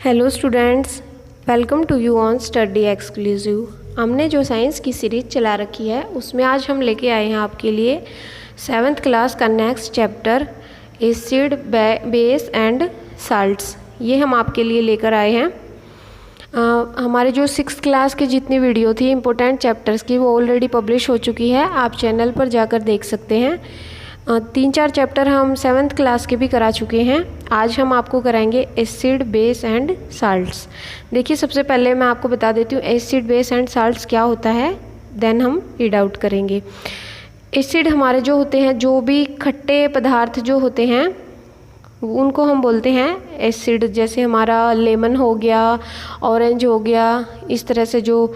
Hello students, welcome to you on study exclusive. हमने जो science की सीरीज़ चला रखी है उसमें आज हम लेके आए हैं आपके लिए 7th क्लास का next chapter acid, base and salts. ये हम आपके लिए लेकर आए हैं। हमारे जो 6th क्लास की जितनी वीडियो थी इम्पोर्टेंट चैप्टर्स की वो ऑलरेडी पब्लिश हो चुकी है, आप चैनल पर जाकर देख सकते हैं। 3-4 चैप्टर हम 7th क्लास के भी करा चुके हैं। आज हम आपको कराएंगे एसिड, बेस एंड साल्ट्स। देखिए, सबसे पहले मैं आपको बता देती हूँ एसिड, बेस एंड साल्ट्स क्या होता है, देन हम रीड आउट करेंगे। एसिड हमारे जो होते हैं, जो भी खट्टे पदार्थ जो होते हैं उनको हम बोलते हैं एसिड। जैसे हमारा लेमन हो गया, ऑरेंज हो गया, इस तरह से जो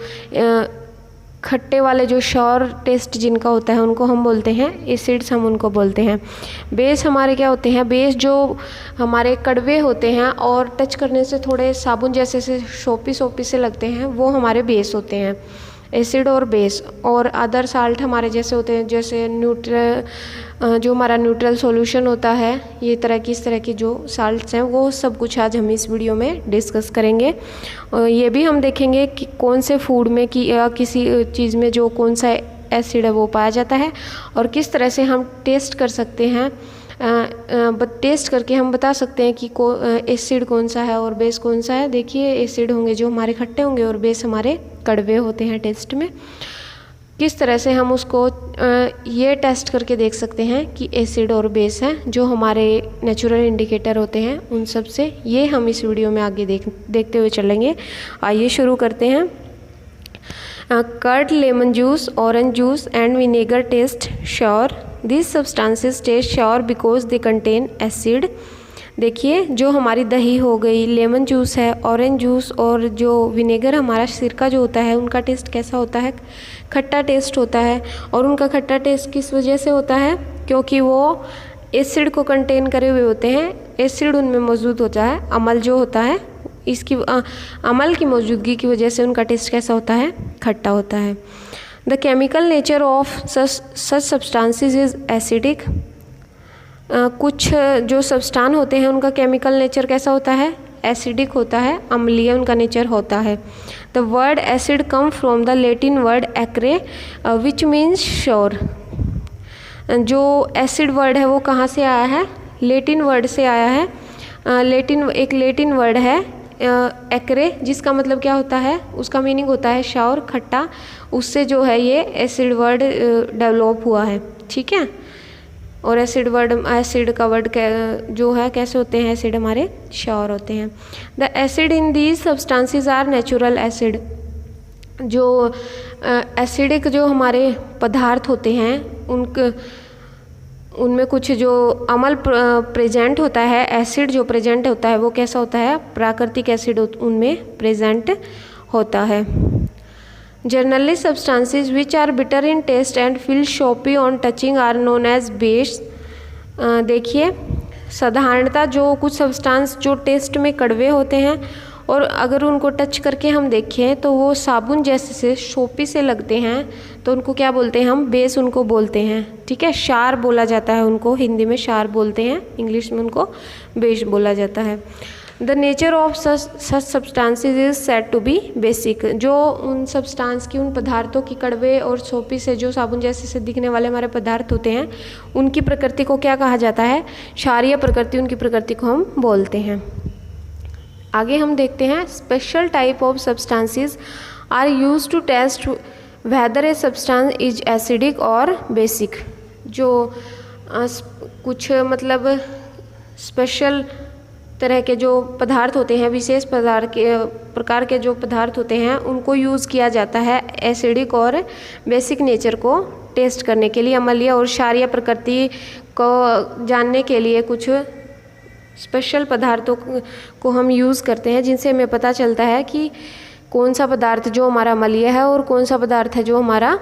खट्टे वाले जो श्योर टेस्ट जिनका होता है उनको हम बोलते हैं एसिड्स, हम उनको बोलते हैं। बेस हमारे क्या होते हैं, बेस जो हमारे कड़वे होते हैं और टच करने से थोड़े साबुन जैसे से सोपी से लगते हैं, वो हमारे बेस होते हैं, एसिड और बेस। और अदर साल्ट हमारे जैसे होते हैं, जैसे जो हमारा न्यूट्रल सॉल्यूशन होता है, ये इस तरह की जो साल्ट्स हैं वो सब कुछ आज हम इस वीडियो में डिस्कस करेंगे। और ये भी हम देखेंगे कि कौन से फूड में या किसी चीज़ में जो कौन सा एसिड है वो पाया जाता है और किस तरह से हम टेस्ट कर सकते हैं। टेस्ट करके हम बता सकते हैं कि एसिड कौन सा है और बेस कौन सा है। देखिए, एसिड होंगे जो हमारे खट्टे होंगे और बेस हमारे कड़वे होते हैं टेस्ट में। किस तरह से हम उसको ये टेस्ट करके देख सकते हैं कि एसिड और बेस है, जो हमारे नेचुरल इंडिकेटर होते हैं उन सब से, ये हम इस वीडियो में आगे देखते हुए चलेंगे। आइए शुरू करते हैं। Curd, lemon juice, orange juice and vinegar taste sour. These substances taste sour because they contain acid। देखिए, जो हमारी दही हो गई, लेमन जूस है, ऑरेंज जूस और जो विनेगर हमारा सिरका जो होता है, उनका टेस्ट कैसा होता है, खट्टा टेस्ट होता है। और उनका खट्टा टेस्ट किस वजह से होता है, क्योंकि वो एसिड को कंटेन करे हुए होते हैं। एसिड उनमें मौजूद होता है, अम्ल जो होता है, इसकी अम्ल की मौजूदगी की वजह से उनका टेस्ट कैसा होता है, खट्टा होता है। The chemical nature of such substances is acidic। कुछ जो सब्सटेंस होते हैं उनका केमिकल नेचर कैसा होता है, एसिडिक होता है, अम्लीय उनका नेचर होता है। The word acid come from the Latin word acre which means sour। जो एसिड वर्ड है वो कहाँ से आया है, लेटिन वर्ड से आया है। एक लेटिन वर्ड है एक्रे, जिसका मतलब क्या होता है, उसका मीनिंग होता है शावर, खट्टा। उससे जो है ये एसिड वर्ड डेवलप हुआ है, ठीक है। और एसिड का वर्ड जो है कैसे होते हैं, एसिड हमारे शावर होते हैं। The acid in these substances are natural acid. जो एसिडिक जो हमारे पदार्थ होते हैं उनमें कुछ जो अम्ल प्रेजेंट होता है, एसिड जो प्रेजेंट होता है वो कैसा होता है, प्राकृतिक एसिड उनमें प्रेजेंट होता है। Generally substances which are bitter in taste and feel soapy on touching are known as base. देखिए, साधारणतः जो कुछ सब्सटेंस जो टेस्ट में कड़वे होते हैं और अगर उनको टच करके हम देखें तो वो साबुन जैसे से सोपी से लगते हैं, तो उनको क्या बोलते हैं, हम बेस उनको बोलते हैं, ठीक है। शार बोला जाता है उनको, हिंदी में शार बोलते हैं, इंग्लिश में उनको बेस बोला जाता है। The nature of such substances is said to be basic. जो उन सब्सटेंस की, उन पदार्थों की, कड़वे और सोपी से जो साबुन जैसे से दिखने वाले हमारे पदार्थ होते हैं, उनकी प्रकृति को क्या कहा जाता है, क्षारीय प्रकृति, उनकी प्रकृति को हम बोलते हैं। आगे हम देखते हैं, special type of substances are use to test whether a substance is acidic और बेसिक। जो कुछ मतलब स्पेशल तरह के जो पदार्थ होते हैं, विशेष प्रकार के जो पदार्थ होते हैं, उनको यूज़ किया जाता है एसिडिक और बेसिक नेचर को टेस्ट करने के लिए, अम्लीय और क्षारीय प्रकृति को जानने के लिए कुछ स्पेशल पदार्थों को हम यूज़ करते हैं, जिनसे हमें पता चलता है कि कौन सा पदार्थ जो हमारा अम्लीय है और कौन सा पदार्थ है जो हमारा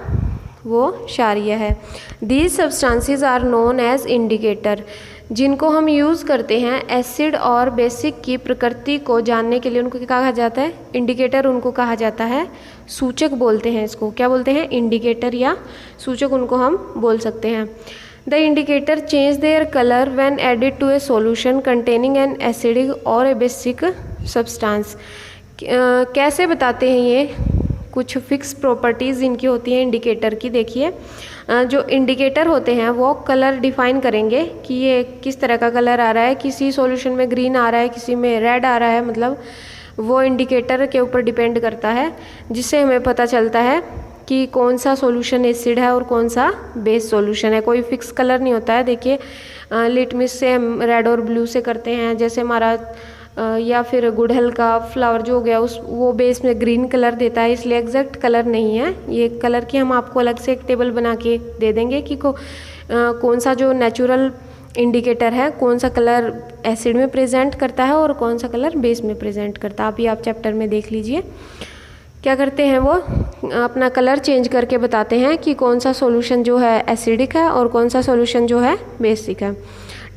वो क्षारीय है। These substances are known as indicator. जिनको हम यूज़ करते हैं एसिड और बेसिक की प्रकृति को जानने के लिए, उनको क्या कहा जाता है, इंडिकेटर उनको कहा जाता है, सूचक बोलते हैं इसको। क्या बोलते हैं, इंडिकेटर या सूचक उनको हम बोल सकते हैं। The indicator change their color when added to a solution containing an acidic or a basic substance. कैसे बताते हैं ये? कुछ फिक्स प्रॉपर्टीज़ इनकी होती हैं इंडिकेटर की। देखिए जो इंडिकेटर होते हैं वो कलर डिफाइन करेंगे कि ये किस तरह का कलर आ रहा है, किसी सॉल्यूशन में ग्रीन आ रहा है, किसी में रेड आ रहा है, मतलब वो इंडिकेटर के ऊपर डिपेंड करता है, जिससे हमें पता चलता है कि कौन सा सॉल्यूशन एसिड है और कौन सा बेस सॉल्यूशन है। कोई फिक्स कलर नहीं होता है। देखिए लिटमस से हम रेड और ब्लू से करते हैं, जैसे हमारा या फिर गुड़हल का फ्लावर जो हो गया वो बेस में ग्रीन कलर देता है, इसलिए एग्जैक्ट कलर नहीं है ये। कलर की हम आपको अलग से एक टेबल बना के दे देंगे कि कौन सा जो नेचुरल इंडिकेटर है कौन सा कलर एसिड में प्रेजेंट करता है और कौन सा कलर बेस में प्रेजेंट करता है। अभी आप चैप्टर में देख लीजिए क्या करते हैं, वो अपना कलर चेंज करके बताते हैं कि कौन सा सॉल्यूशन जो है एसिडिक है और कौन सा सॉल्यूशन जो है बेसिक है।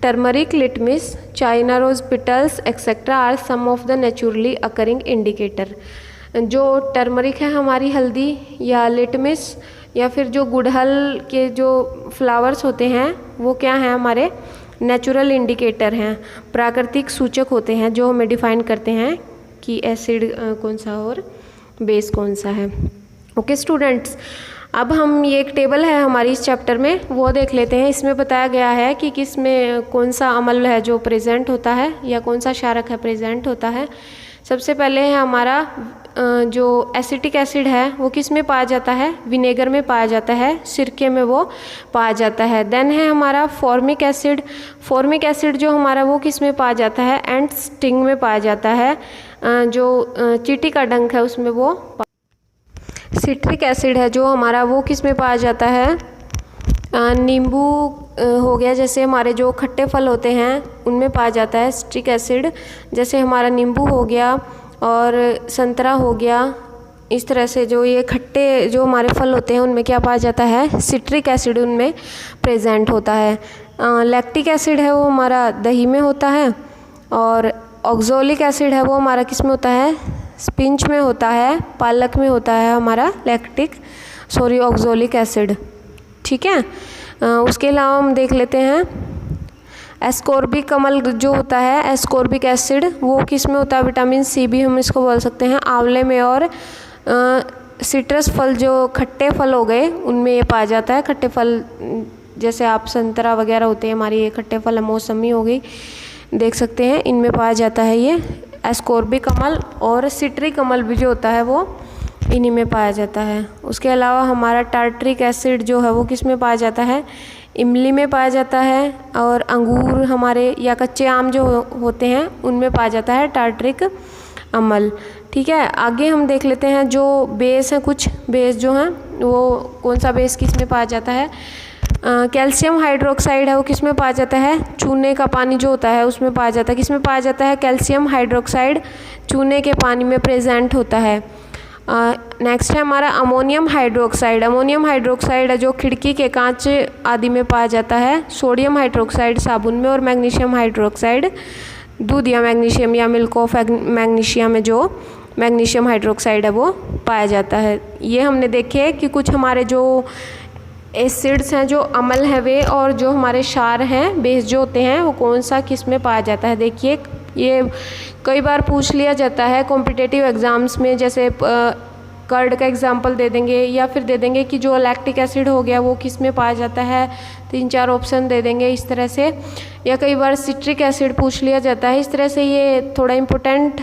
Turmeric, litmus, China rose petals etcetera are some of the naturally occurring indicator. जो टर्मरिक है हमारी हल्दी, या लिटमस, या फिर जो गुड़हल के जो फ्लावर्स होते हैं वो क्या हैं, हमारे नेचुरल इंडिकेटर हैं, प्राकृतिक सूचक होते हैं जो हमें डिफाइन करते हैं कि एसिड कौन सा और बेस कौन सा है। ओके स्टूडेंट्स, अब हम ये एक टेबल है हमारी इस चैप्टर में वो देख लेते हैं। इसमें बताया गया है कि किस में कौन सा अम्ल है जो प्रेजेंट होता है या कौन सा क्षारक है प्रेजेंट होता है। सबसे पहले है हमारा जो एसिटिक एसिड है वो किस में पाया जाता है, विनेगर में पाया जाता है, सिरके में वो पाया जाता है। देन है हमारा फॉर्मिक एसिड। फॉर्मिक एसिड जो हमारा वो किस में पाया जाता है, एंड स्टिंग में पाया जाता है, जो चींटी का डंक है उसमें वो। सिट्रिक एसिड है जो हमारा वो किस में पाया जाता है, नींबू हो गया, जैसे हमारे जो खट्टे फल होते हैं उनमें पाया जाता है सिट्रिक एसिड, जैसे हमारा नींबू हो गया और संतरा हो गया। इस तरह से जो ये खट्टे जो हमारे फल होते हैं उनमें क्या पाया जाता है, सिट्रिक एसिड उनमें प्रेजेंट होता है। लैक्टिक एसिड है वो हमारा दही में होता है, और ऑक्सोलिक एसिड है वो हमारा किस में होता है, स्पिंच में होता है, पालक में होता है हमारा ऑक्सोलिक एसिड। ठीक है, उसके अलावा हम देख लेते हैं एस्कॉर्बिक अम्ल जो होता है, एस्कॉर्बिक एसिड वो किस में होता है, विटामिन सी भी हम इसको बोल सकते हैं, आंवले में, और सिट्रस फल जो खट्टे फल हो गए उनमें ये पाया जाता है। खट्टे फल जैसे आप संतरा वगैरह होते हैं, हमारी ये खट्टे फल, मौसमी हो गई, देख सकते हैं, इनमें पाया जाता है ये एस्कॉर्बिक अम्ल, और सिट्रिक अम्ल भी जो होता है वो इन्हीं में पाया जाता है। उसके अलावा हमारा टार्टरिक एसिड जो है वो किस में पाया जाता है, इमली में पाया जाता है, और अंगूर हमारे या कच्चे आम जो होते हैं उनमें पाया जाता है टार्टरिक अम्ल। ठीक है, आगे हम देख लेते हैं जो बेस हैं, कुछ बेस जो हैं वो कौन सा बेस किस में पाया जाता है। कैल्शियम हाइड्रोक्साइड है वो किस में पाया जाता है, चूने का पानी जो होता है उसमें पाया जाता है। किस में पाया जाता है, कैल्शियम हाइड्रोक्साइड चूने के पानी में प्रेजेंट होता है। नेक्स्ट है हमारा अमोनियम हाइड्रोक्साइड। अमोनियम हाइड्रोक्साइड है जो खिड़की के कांच आदि में पाया जाता है। सोडियम हाइड्रोक्साइड साबुन में, और मैग्नीशियम हाइड्रोक्साइड दूध या मैग्नीशियम या मिल्क ऑफ मैग्नीशिया में जो मैग्नीशियम हाइड्रोक्साइड है वो पाया जाता है। ये हमने देखे कि कुछ हमारे जो एसिड्स हैं जो अम्ल है वे, और जो हमारे क्षार हैं बेस जो होते हैं वो कौन सा किस में पाया जाता है। देखिए ये कई बार पूछ लिया जाता है कॉम्पिटिटिव एग्ज़ाम्स में, जैसे कर्ड का एग्जांपल दे देंगे, या फिर दे देंगे कि जो लैक्टिक एसिड हो गया वो किस में पाया जाता है, 3-4 ऑप्शन दे देंगे इस तरह से। या कई बार सिट्रिक एसिड पूछ लिया जाता है। इस तरह से ये थोड़ा इम्पोर्टेंट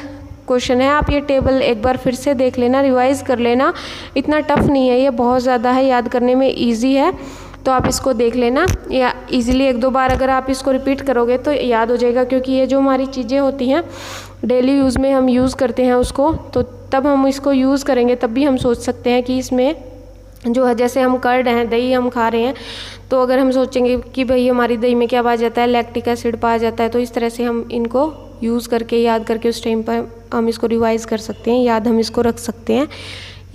क्वेश्चन है। आप ये टेबल एक बार फिर से देख लेना, रिवाइज़ कर लेना, इतना टफ नहीं है ये, बहुत ज़्यादा है, याद करने में ईजी है, तो आप इसको देख लेना, या इजीली 1-2 बार अगर आप इसको रिपीट करोगे तो याद हो जाएगा। क्योंकि ये जो हमारी चीज़ें होती हैं डेली यूज़ में हम यूज़ करते हैं उसको, तो तब हम इसको यूज़ करेंगे तब भी हम सोच सकते हैं कि इसमें जो है, जैसे हम कर्ड हैं, दही हम खा रहे हैं, तो अगर हम सोचेंगे कि भाई हमारी दही में क्या पाया जाता है, लैक्टिक एसिड पाया जाता है, तो इस तरह से हम इनको यूज़ करके याद करके उस टाइम पर हम इसको रिवाइज़ कर सकते हैं, याद हम इसको रख सकते हैं।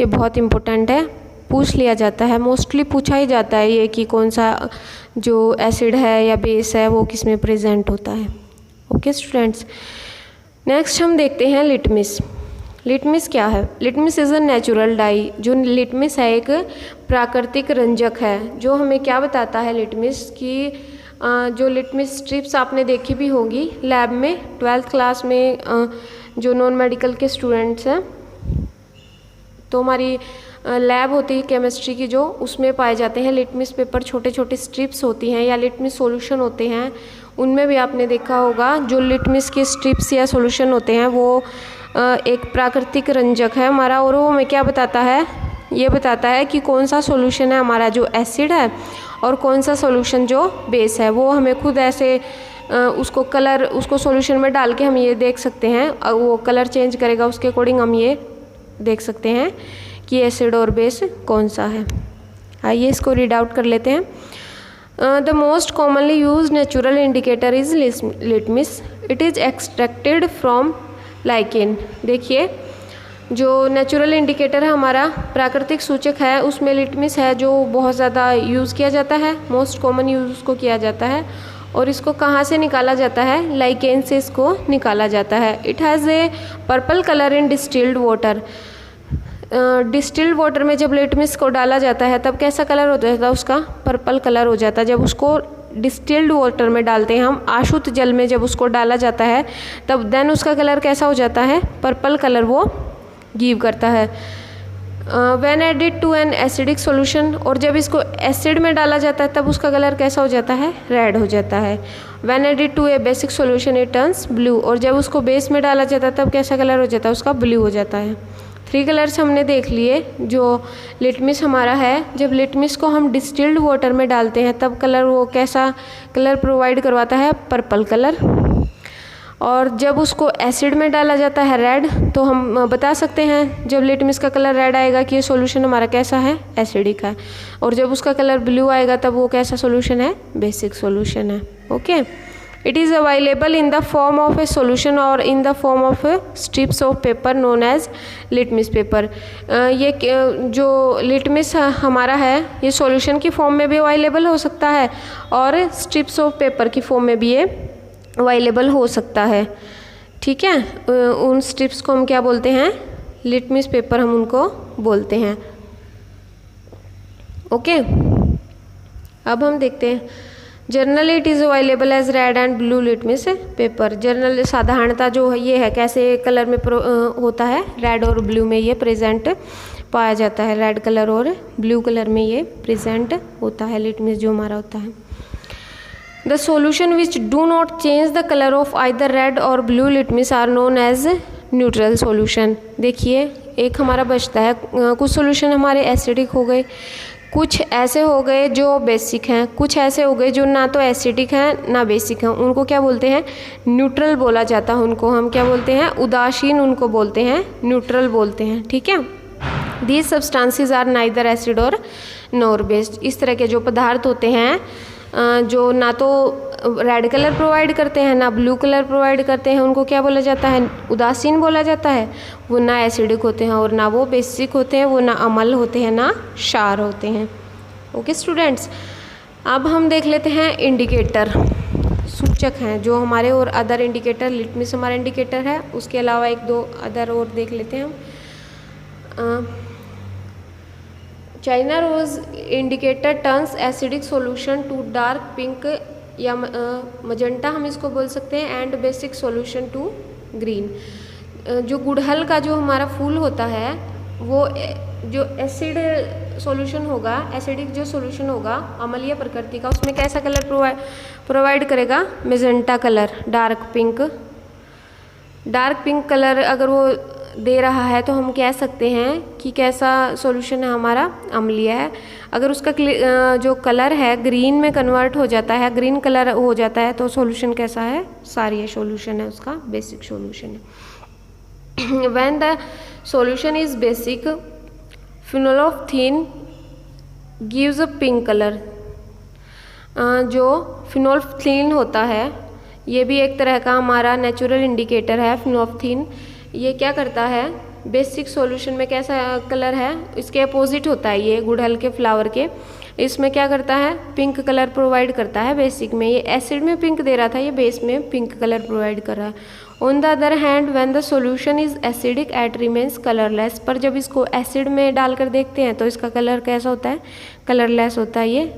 ये बहुत इम्पोर्टेंट है, पूछ लिया जाता है, मोस्टली पूछा ही जाता है ये कि कौन सा जो एसिड है या बेस है वो किस में प्रेजेंट होता है। ओके स्टूडेंट्स, नेक्स्ट हम देखते हैं लिटमस। लिटमस क्या है, litmus is a natural die. जो लिटमस है एक प्राकृतिक रंजक है, जो हमें क्या बताता है लिटमस की, जो लिटमस स्ट्रिप्स आपने देखी भी होगी लैब में, 12th क्लास में जो नॉन मेडिकल के स्टूडेंट्स हैं, तो हमारी लैब होती है केमिस्ट्री की जो, उसमें पाए जाते हैं लिटमस पेपर। छोटे छोटे स्ट्रिप्स होती हैं या लिटमस सॉल्यूशन होते हैं, उनमें भी आपने देखा होगा जो लिटमस के स्ट्रिप्स या सॉल्यूशन होते हैं वो एक प्राकृतिक रंजक है हमारा, और वो हमें क्या बताता है, ये बताता है कि कौन सा सॉल्यूशन है हमारा जो एसिड है और कौन सा सॉल्यूशन जो बेस है। वो हमें खुद ऐसे उसको कलर, उसको सॉल्यूशन में डाल के हम ये देख सकते हैं, वो कलर चेंज करेगा, उसके अकॉर्डिंग हम ये देख सकते हैं कि एसिड और बेस कौन सा है। आइए इसको रीड आउट कर लेते हैं। The most commonly use natural indicator is litmus, it is extracted from lichen. देखिए जो नेचुरल इंडिकेटर है हमारा, प्राकृतिक सूचक है, उसमें लिटमस है जो बहुत ज़्यादा यूज़ किया जाता है, मोस्ट कॉमन यूज़ उसको किया जाता है। और इसको कहाँ से निकाला जाता है, लाइकेन से इसको निकाला जाता है। It has a purple colour in distilled water. Distilled water में जब लिटमस को डाला जाता है तब कैसा कलर हो जाता है उसका, पर्पल कलर हो जाता है। जब उसको डिस्टिल्ड वाटर में डालते हैं हम, आशुद्ध जल में जब उसको डाला जाता है तब देन उसका कलर कैसा हो जाता है, पर्पल कलर वो गिव करता है। When added to an acidic solution, और जब इसको एसिड में डाला जाता है तब उसका कलर कैसा हो जाता है, रेड हो जाता है। When added to a basic solution it turns blue, और जब उसको बेस में डाला जाता है तब कैसा कलर हो जाता है, उसका ब्लू हो जाता है। 3 कलर्स हमने देख लिए जो लिटमस हमारा है। जब लिटमस को हम डिस्टिल्ड वाटर में डालते हैं तब कलर वो कैसा कलर प्रोवाइड करवाता है, पर्पल कलर। और जब उसको एसिड में डाला जाता है रेड, तो हम बता सकते हैं जब लिटमस का कलर रेड आएगा कि ये सॉल्यूशन हमारा कैसा है, एसिडिक है। और जब उसका कलर ब्लू आएगा तब वो कैसा सॉल्यूशन है, बेसिक सॉल्यूशन है। Okay, it is available in the form of a solution और in the form of strips of paper known as litmus paper. ये जो लिटमस हमारा है ये सॉल्यूशन की फॉर्म में भी अवेलेबल हो सकता है और स्ट्रिप्स ऑफ पेपर की फॉर्म में भी ये अवेलेबल हो सकता है। ठीक है, उन स्ट्रिप्स को हम क्या बोलते हैं, लिटमस पेपर हम उनको बोलते हैं। ओके, अब हम देखते हैं generally it is available as red and blue litmus paper. General साधारणता जो है ये है कैसे कलर में होता है, रेड और ब्लू में ये प्रेजेंट पाया जाता है, रेड कलर और ब्लू कलर में ये प्रेजेंट होता है लिटमस जो हमारा होता है। The solution which do not change the color of either red or blue litmus are known as neutral solution। देखिए एक हमारा बचता है, कुछ सॉल्यूशन हमारे एसिडिक हो गए, कुछ ऐसे हो गए जो बेसिक हैं, कुछ ऐसे हो गए जो ना तो एसिडिक हैं ना बेसिक हैं, उनको क्या बोलते हैं, न्यूट्रल बोला जाता है। उनको हम क्या बोलते हैं, उदासीन उनको बोलते हैं, न्यूट्रल बोलते हैं। ठीक है, these substances are neither acid और नॉर बेस्ड। इस तरह के जो पदार्थ होते हैं जो ना तो रेड कलर प्रोवाइड करते हैं ना ब्लू कलर प्रोवाइड करते हैं, उनको क्या बोला जाता है, उदासीन बोला जाता है। वो ना एसिडिक होते हैं और ना वो बेसिक होते हैं, वो ना अम्ल होते हैं ना क्षार होते हैं। ओके स्टूडेंट्स, अब हम देख लेते हैं इंडिकेटर, सूचक हैं जो हमारे, और अदर इंडिकेटर। लिटमस हमारा इंडिकेटर है, उसके अलावा 1-2 अदर और देख लेते हैं हम। China rose indicator turns acidic solution to dark pink या मजेंटा हम इसको बोल सकते हैं, and basic solution to green. जो गुड़हल का जो हमारा फूल होता है वो जो एसिड सॉल्यूशन होगा, एसिडिक जो सॉल्यूशन होगा अम्लीय प्रकृति का, उसमें कैसा कलर प्रोवाइड करेगा, magenta colour, dark pink colour अगर वो दे रहा है तो हम कह सकते हैं कि कैसा सॉल्यूशन है हमारा, अम्लीय है। अगर उसका जो कलर है ग्रीन में कन्वर्ट हो जाता है, ग्रीन कलर हो जाता है, तो सॉल्यूशन कैसा है, क्षारीय सॉल्यूशन है, उसका बेसिक सॉल्यूशन है। When the solution is basic, phenolphthalein gives a pink colour. जो फिनोल्फथीन होता है ये भी एक तरह का हमारा नेचुरल इंडिकेटर है। फिनोल्फथीन ये क्या करता है, बेसिक सॉल्यूशन में कैसा कलर है, इसके अपोजिट होता है ये गुड़हल के फ्लावर के, इसमें क्या करता है, पिंक कलर प्रोवाइड करता है बेसिक में। ये एसिड में पिंक दे रहा था, ये बेस में पिंक कलर प्रोवाइड कर रहा है। On the other hand when the solution is acidic it remains colourless. पर जब इसको एसिड में डालकर देखते हैं तो इसका कलर कैसा होता है, कलरलेस होता है, ये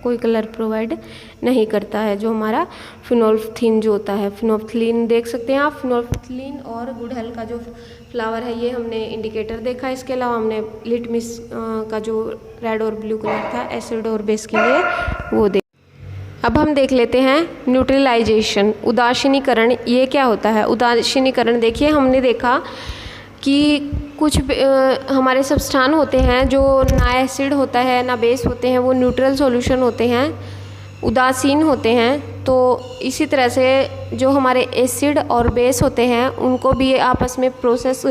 कोई कलर प्रोवाइड नहीं करता है। जो हमारा फिनोल्फ्थीन जो होता है, फिनोल्फ्थीन देख सकते हैं आप, फिनोल्फ्थीन और गुड़हल का जो फ्लावर है ये हमने इंडिकेटर देखा। इसके अलावा हमने लिटमस का जो रेड और ब्लू कलर था एसिड और बेस के लिए वो देख। अब हम देख लेते हैं न्यूट्रलाइजेशन, उदासीनीकरण। ये क्या होता है उदासीनीकरण? देखिए हमने देखा कि कुछ हमारे सब्सटेंस होते हैं जो ना एसिड होता है ना बेस होते हैं, वो न्यूट्रल सॉल्यूशन होते हैं, उदासीन होते हैं। तो इसी तरह से जो हमारे एसिड और बेस होते हैं उनको भी आपस में प्रोसेस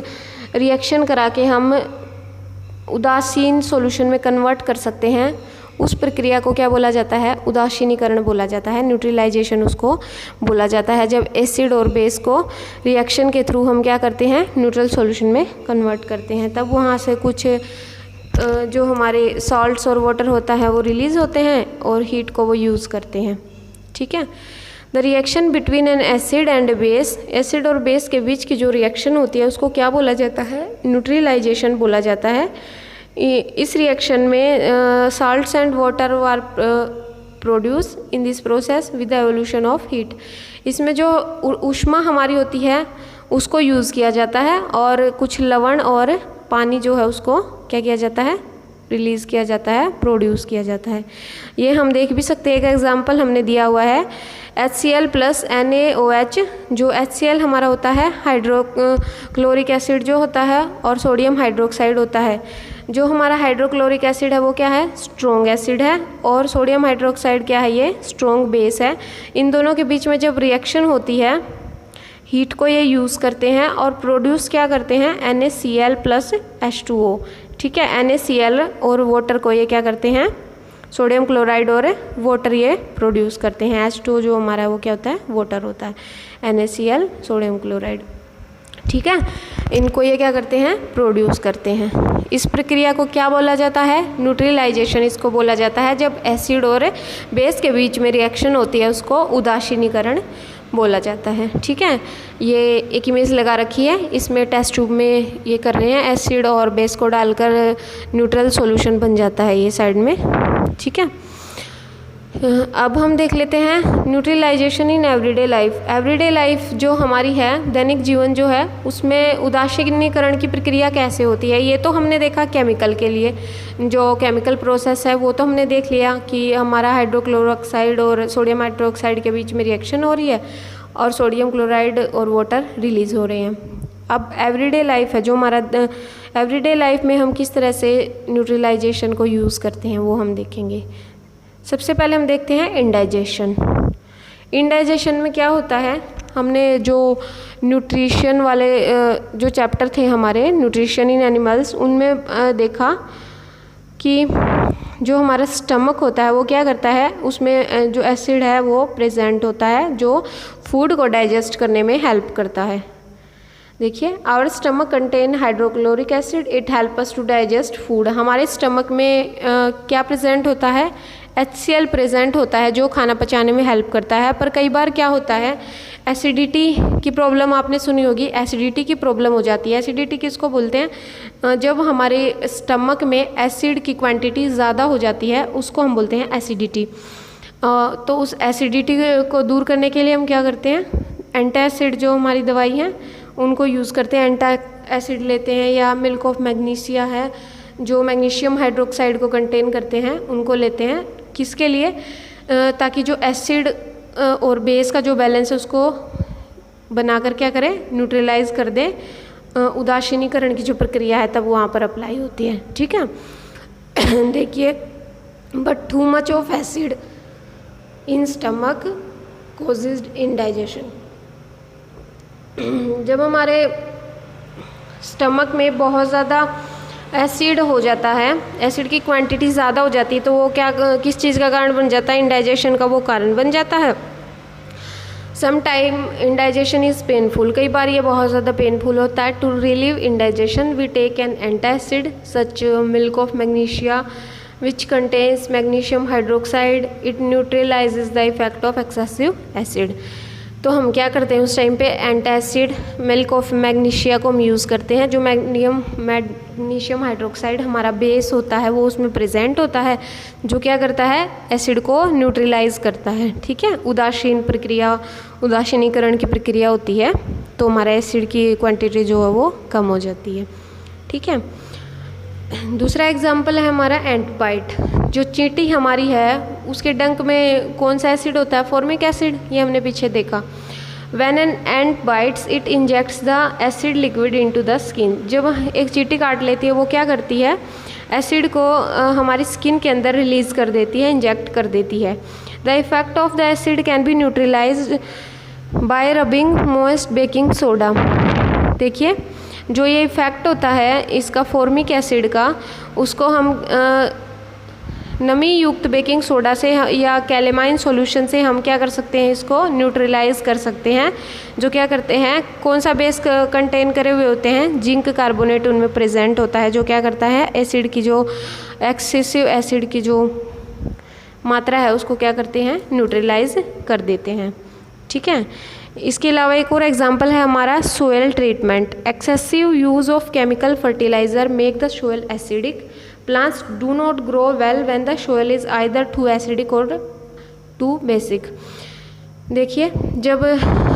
रिएक्शन करा के हम उदासीन सॉल्यूशन में कन्वर्ट कर सकते हैं। उस प्रक्रिया को क्या बोला जाता है? उदासीनीकरण बोला जाता है, न्यूट्रलाइजेशन उसको बोला जाता है। जब एसिड और बेस को रिएक्शन के थ्रू हम क्या करते हैं? न्यूट्रल सॉल्यूशन में कन्वर्ट करते हैं, तब वहाँ से कुछ जो हमारे सॉल्ट्स और वाटर होता है वो रिलीज़ होते हैं और हीट को वो यूज़ करते हैं। ठीक है। The reaction between N acid and base, acid और बेस के बीच की जो रिएक्शन होती है उसको क्या बोला जाता है? न्यूट्रलाइजेशन बोला जाता है। इस रिएक्शन में salts and water are produce in this process with the evolution of heat. इसमें जो ऊष्मा हमारी होती है उसको यूज़ किया जाता है और कुछ लवण और पानी जो है उसको क्या किया जाता है? रिलीज़ किया जाता है, प्रोड्यूस किया जाता है। ये हम देख भी सकते हैं, एक एग्जांपल हमने दिया हुआ है HCl प्लस NaOH। जो HCl हमारा होता है हाइड्रोक्लोरिक एसिड जो होता है और सोडियम हाइड्रोक्साइड होता है। जो हमारा हाइड्रोक्लोरिक एसिड है वो क्या है? स्ट्रॉन्ग एसिड है और सोडियम हाइड्रोक्साइड क्या है? ये स्ट्रॉन्ग बेस है। इन दोनों के बीच में जब रिएक्शन होती है हीट को ये यूज़ करते हैं और प्रोड्यूस क्या करते हैं? NaCl plus H2O। ठीक है, NaCl और वाटर को ये क्या करते हैं? सोडियम क्लोराइड और वाटर ये प्रोड्यूस करते हैं। H2O जो हमारा वो क्या होता है? वाटर होता है। NaCl sodium chloride. ठीक है, इनको ये क्या करते हैं? प्रोड्यूस करते हैं। इस प्रक्रिया को क्या बोला जाता है? न्यूट्रलाइजेशन इसको बोला जाता है। जब एसिड और बेस के बीच में रिएक्शन होती है उसको उदासीनीकरण बोला जाता है। ठीक है, ये एक इमेज लगा रखी है, इसमें टेस्ट ट्यूब में ये कर रहे हैं, एसिड और बेस को डालकर न्यूट्रल सॉल्यूशन बन जाता है ये साइड में। ठीक है, अब हम देख लेते हैं neutralisation in everyday life. Everyday life जो हमारी है, दैनिक जीवन जो है, उसमें उदासीनीकरण की प्रक्रिया कैसे होती है? ये तो हमने देखा केमिकल के लिए, जो केमिकल प्रोसेस है वो तो हमने देख लिया कि हमारा हाइड्रोक्लोरोक्साइड और सोडियम हाइड्रोक्साइड के बीच में रिएक्शन हो रही है और सोडियम क्लोराइड और वाटर रिलीज़ हो रहे हैं। अब एवरीडे लाइफ है जो हमारा, एवरीडे लाइफ में हम किस तरह से न्यूट्रलाइजेशन को यूज़ करते हैं वो हम देखेंगे। सबसे पहले हम देखते हैं इंडाइजेशन। इंडाइजेशन में क्या होता है? हमने जो न्यूट्रिशन वाले जो चैप्टर थे हमारे, न्यूट्रिशन इन एनिमल्स, उनमें देखा कि जो हमारा स्टमक होता है वो क्या करता है? उसमें जो एसिड है वो प्रेजेंट होता है जो फूड को डाइजेस्ट करने में हेल्प करता है। देखिए, our stomach contain hydrochloric acid, it help us to digest food. हमारे स्टमक में क्या प्रेजेंट होता है? HCl प्रेजेंट होता है जो खाना पचाने में हेल्प करता है। पर कई बार क्या होता है? एसिडिटी की प्रॉब्लम आपने सुनी होगी, एसिडिटी की प्रॉब्लम हो जाती है। एसिडिटी किसको बोलते हैं? जब हमारे स्टमक में एसिड की क्वांटिटी ज़्यादा हो जाती है उसको हम बोलते हैं एसिडिटी। तो उस एसिडिटी को दूर करने के लिए हम क्या करते हैं? एंटासिड जो हमारी दवाई है उनको यूज़ करते हैं। एंटासिड लेते हैं या मिल्क ऑफ मैग्नीशिया है जो मैग्नीशियम हाइड्रोक्साइड को कंटेन करते हैं, उनको लेते हैं। किसके लिए? ताकि जो एसिड और बेस का जो बैलेंस है उसको बनाकर क्या करें? न्यूट्रलाइज कर दें। उदासीनीकरण की जो प्रक्रिया है तब वहाँ पर अप्लाई होती है। ठीक है, देखिए, but too much of acid in stomach causes indigestion. जब हमारे स्टमक में बहुत ज़्यादा एसिड हो जाता है, एसिड की क्वांटिटी ज़्यादा हो जाती है, तो वो क्या, किस चीज़ का कारण बन जाता है? इंडाइजेशन का वो कारण बन जाता है। Some time indigestion is painful, कई बार ये बहुत ज़्यादा पेनफुल होता है। To relieve indigestion we take an antacid such milk of magnesia which contains magnesium hydroxide, it neutralizes the effect of excessive acid। तो हम क्या करते हैं उस टाइम पे, एंटासिड मिल्क ऑफ मैग्नीशिया को हम यूज़ करते हैं। जो मैग्नीशियम हाइड्रोक्साइड हमारा बेस होता है वो उसमें प्रेजेंट होता है, जो क्या करता है, एसिड को न्यूट्रलाइज करता है। ठीक है, उदासीनीकरण की प्रक्रिया होती है, तो हमारा एसिड की क्वांटिटी जो है वो कम हो जाती है। ठीक है, दूसरा एग्जाम्पल है हमारा एंट बाइट। जो चींटी हमारी है उसके डंक में कौन सा एसिड होता है, फॉर्मिक एसिड, ये हमने पीछे देखा। When an ant bites, it injects the acid liquid into the skin. जब एक चींटी काट लेती है वो क्या करती है, एसिड को हमारी स्किन के अंदर रिलीज़ कर देती है, इंजेक्ट कर देती है। The effect of the acid can be neutralized by rubbing moist baking soda. देखिए, जो ये इफ़ेक्ट होता है इसका फॉर्मिक एसिड का, उसको हम नमी युक्त बेकिंग सोडा से या कैलेमाइन सॉल्यूशन से हम क्या कर सकते हैं, इसको न्यूट्रलाइज कर सकते हैं। जो क्या करते हैं, कौन सा बेस कंटेन करे हुए होते हैं, जिंक कार्बोनेट उनमें प्रेजेंट होता है, जो क्या करता है, एसिड की जो एक्सेसिव एसिड की जो मात्रा है उसको क्या करते हैं, न्यूट्रलाइज कर देते हैं। ठीक है, इसके अलावा एक और एग्जांपल है हमारा soil treatment. Excessive use of chemical fertiliser make the soil acidic. Plants do not grow well when the soil is either too acidic or too basic. देखिए, जब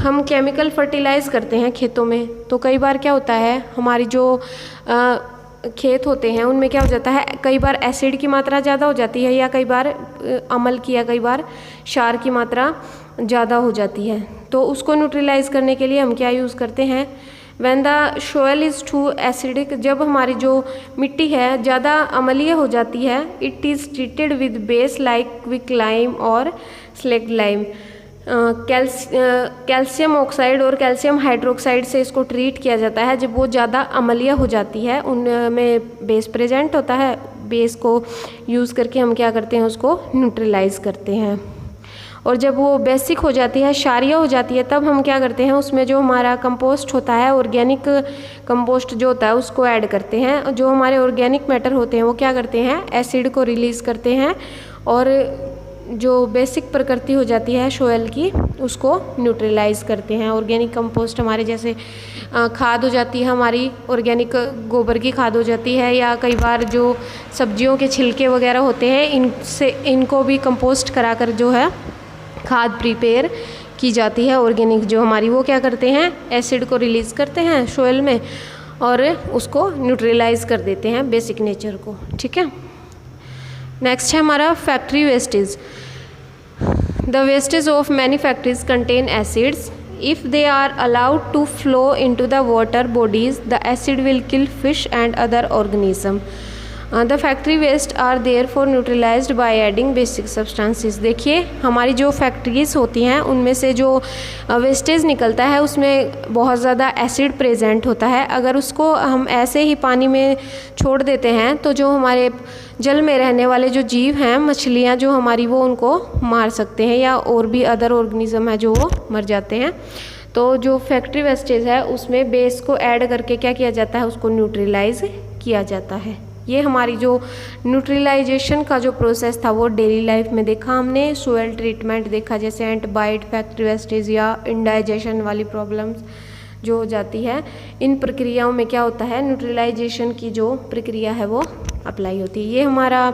हम केमिकल फर्टिलाइज करते हैं खेतों में तो कई बार क्या होता है, हमारी जो खेत होते हैं उनमें क्या हो जाता है, कई बार एसिड की मात्रा ज़्यादा हो जाती है, या कई बार अम्ल की, या कई बार क्षार की मात्रा ज़्यादा हो जाती है। तो उसको न्यूट्रलाइज करने के लिए हम क्या यूज़ करते हैं, When the soil is too acidic, जब हमारी जो मिट्टी है ज़्यादा अम्लीय हो जाती है, it is treated with base like quick lime और slaked lime. कैल्शियम ऑक्साइड और कैल्शियम हाइड्रोक्साइड से इसको ट्रीट किया जाता है। जब वो ज़्यादा अम्लीय हो जाती है, उनमें बेस प्रेजेंट होता है, बेस को यूज़ करके हम क्या करते हैं, उसको न्यूट्रलाइज करते हैं। और जब वो बेसिक हो जाती है, क्षारीय हो जाती है, तब हम क्या करते हैं, उसमें जो हमारा कंपोस्ट होता है, ऑर्गेनिक कंपोस्ट जो होता है उसको ऐड करते हैं। जो हमारे ऑर्गेनिक मैटर होते हैं वो क्या करते हैं, एसिड को रिलीज़ करते हैं, और जो बेसिक प्रकृति हो जाती है सोयल की उसको न्यूट्रलाइज करते हैं। ऑर्गेनिक कंपोस्ट हमारे जैसे खाद हो जाती है, हमारी ऑर्गेनिक गोबर की खाद हो जाती है, या कई बार जो सब्जियों के छिलके वगैरह होते हैं इनको भी कंपोस्ट कराकर जो है खाद प्रिपेयर की जाती है। ऑर्गेनिक जो हमारी, वो क्या करते हैं, एसिड को रिलीज़ करते हैं सोयल में और उसको न्यूट्रलाइज कर देते हैं, बेसिक नेचर को। ठीक है, नेक्स्ट है हमारा factory wastage. The wastage of many factories contain acids. If they are allowed to flow into the water bodies, the acid will kill fish and other organism. The factory waste are therefore neutralized by adding basic substances. देखिए, हमारी जो factories होती हैं उनमें से जो wastage निकलता है उसमें बहुत ज़्यादा एसिड प्रेजेंट होता है। अगर उसको हम ऐसे ही पानी में छोड़ देते हैं तो जो हमारे जल में रहने वाले जो जीव हैं, मछलियाँ जो हमारी, वो उनको मार सकते हैं, या और भी अदर ऑर्गेनिज्म है जो वो मर जाते हैं। तो जो फैक्ट्री वेस्टेज है उसमें बेस को ऐड करके क्या किया जाता है, उसको न्यूट्रलाइज किया जाता है। ये हमारी जो न्यूट्रलाइजेशन का जो प्रोसेस था वो डेली लाइफ में देखा हमने। सोयल ट्रीटमेंट देखा, जैसे एंट बाइट, फैक्ट्री वेस्टेज या इंडाइजेशन वाली प्रॉब्लम्स जो हो जाती है, इन प्रक्रियाओं में क्या होता है, न्यूट्रलाइजेशन की जो प्रक्रिया है वो अप्लाई होती है। ये हमारा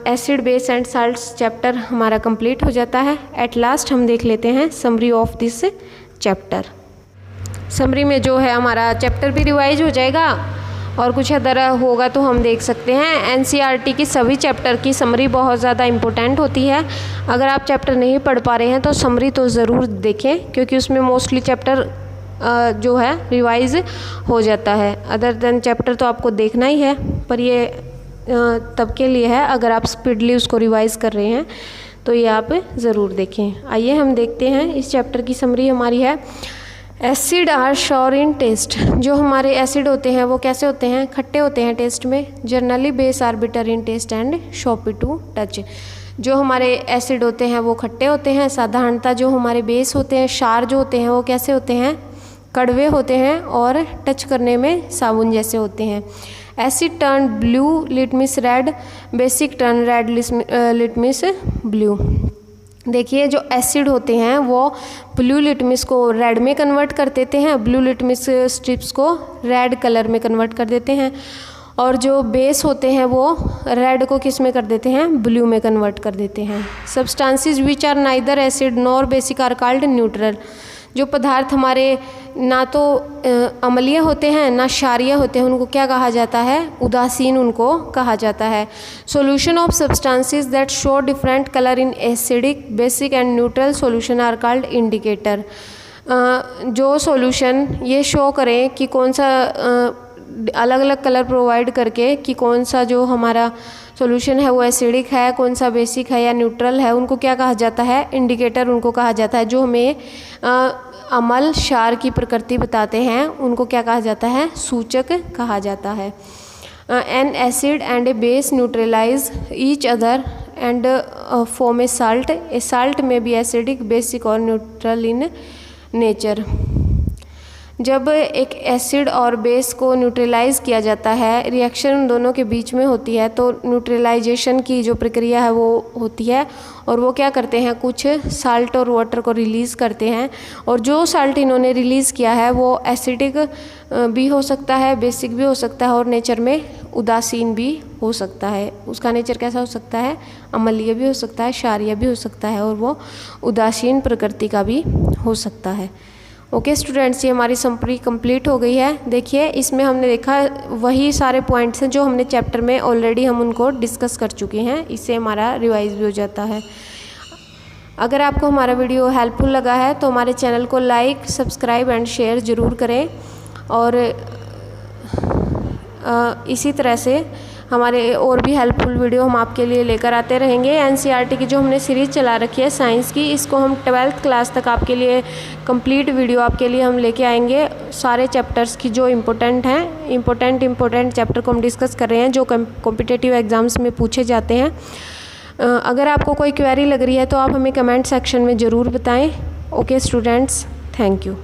acid base and salts chapter हमारा कंप्लीट हो जाता है। एट लास्ट हम देख लेते हैं summary of this chapter. Summary में जो है हमारा चैप्टर भी रिवाइज हो जाएगा और कुछ अदर होगा तो हम देख सकते हैं। एनसीईआरटी की सभी चैप्टर की समरी बहुत ज़्यादा इम्पोर्टेंट होती है। अगर आप चैप्टर नहीं पढ़ पा रहे हैं तो समरी तो ज़रूर देखें, क्योंकि उसमें मोस्टली चैप्टर जो है रिवाइज हो जाता है। अदर देन चैप्टर तो आपको देखना ही है, पर ये तब के लिए है अगर आप स्पीडली उसको रिवाइज कर रहे हैं तो ये आप ज़रूर देखें। आइए हम देखते हैं इस चैप्टर की समरी हमारी है। Acid are sour in taste. जो हमारे एसिड होते हैं वो कैसे होते हैं, खट्टे होते हैं टेस्ट में। Generally base are bitter in taste and soapy to touch. जो हमारे एसिड होते हैं वो खट्टे होते हैं। साधारणतः जो हमारे बेस होते हैं, क्षार जो होते हैं, वो कैसे होते हैं, कड़वे होते हैं और टच करने में साबुन जैसे होते हैं। Asset turn blue litmus red, basic turn red litmus blue. देखिए जो एसिड होते हैं वो ब्लू लिटमस को रेड में कन्वर्ट कर देते हैं, ब्लू लिटमस स्ट्रिप्स को रेड कलर में कन्वर्ट कर देते हैं, और जो बेस होते हैं वो रेड को किस में कर देते हैं, ब्लू में कन्वर्ट कर देते हैं। Substances which are neither acid nor basic are called neutral. जो पदार्थ हमारे ना तो अम्लीय होते हैं ना क्षारीय होते हैं, उनको क्या कहा जाता है, उदासीन उनको कहा जाता है। Solution of substances that show different colour in acidic, basic and neutral solution are called indicator. जो सॉल्यूशन ये शो करें कि कौन सा अलग अलग कलर प्रोवाइड करके कि कौन सा जो हमारा सॉल्यूशन है वो एसिडिक है, कौन सा बेसिक है या न्यूट्रल है, उनको क्या कहा जाता है, इंडिकेटर उनको कहा जाता है। जो हमें अम्ल क्षार की प्रकृति बताते हैं उनको क्या कहा जाता है, सूचक कहा जाता है। An acid and a base neutralize each other and form a salt. A salt may be acidic, basic और न्यूट्रल इन नेचर। जब एक एसिड और बेस को न्यूट्रलाइज किया जाता है, रिएक्शन उन दोनों के बीच में होती है, तो न्यूट्रलाइजेशन की जो प्रक्रिया है वो होती है, और वो क्या करते हैं, कुछ साल्ट और वाटर को रिलीज़ करते हैं, और जो साल्ट इन्होंने रिलीज़ किया है वो एसिडिक भी हो सकता है, बेसिक भी हो सकता है, और नेचर में उदासीन भी हो सकता है। उसका नेचर कैसा हो सकता है, अम्लीय भी हो सकता है, क्षारीय भी हो सकता है, और वो उदासीन प्रकृति का भी हो सकता है। ओके स्टूडेंट्स, ये हमारी समरी कंप्लीट हो गई है। देखिए इसमें हमने देखा वही सारे पॉइंट्स हैं जो हमने चैप्टर में ऑलरेडी हम उनको डिस्कस कर चुके हैं, इससे हमारा रिवाइज भी हो जाता है। अगर आपको हमारा वीडियो हेल्पफुल लगा है तो हमारे चैनल को लाइक, सब्सक्राइब एंड शेयर ज़रूर करें, और इसी तरह से हमारे और भी हेल्पफुल वीडियो हम आपके लिए लेकर आते रहेंगे। एनसीईआरटी की जो हमने सीरीज़ चला रखी है साइंस की, इसको हम 12th क्लास तक आपके लिए कंप्लीट वीडियो आपके लिए हम लेके आएंगे। सारे चैप्टर्स की जो इम्पोर्टेंट हैं, इम्पोर्टेंट चैप्टर को हम डिस्कस कर रहे हैं जो कॉम्पिटिटिव एग्ज़ाम्स में पूछे जाते हैं। अगर आपको कोई क्वेरी लग रही है तो आप हमें कमेंट सेक्शन में ज़रूर बताएँ। Okay students, thank you.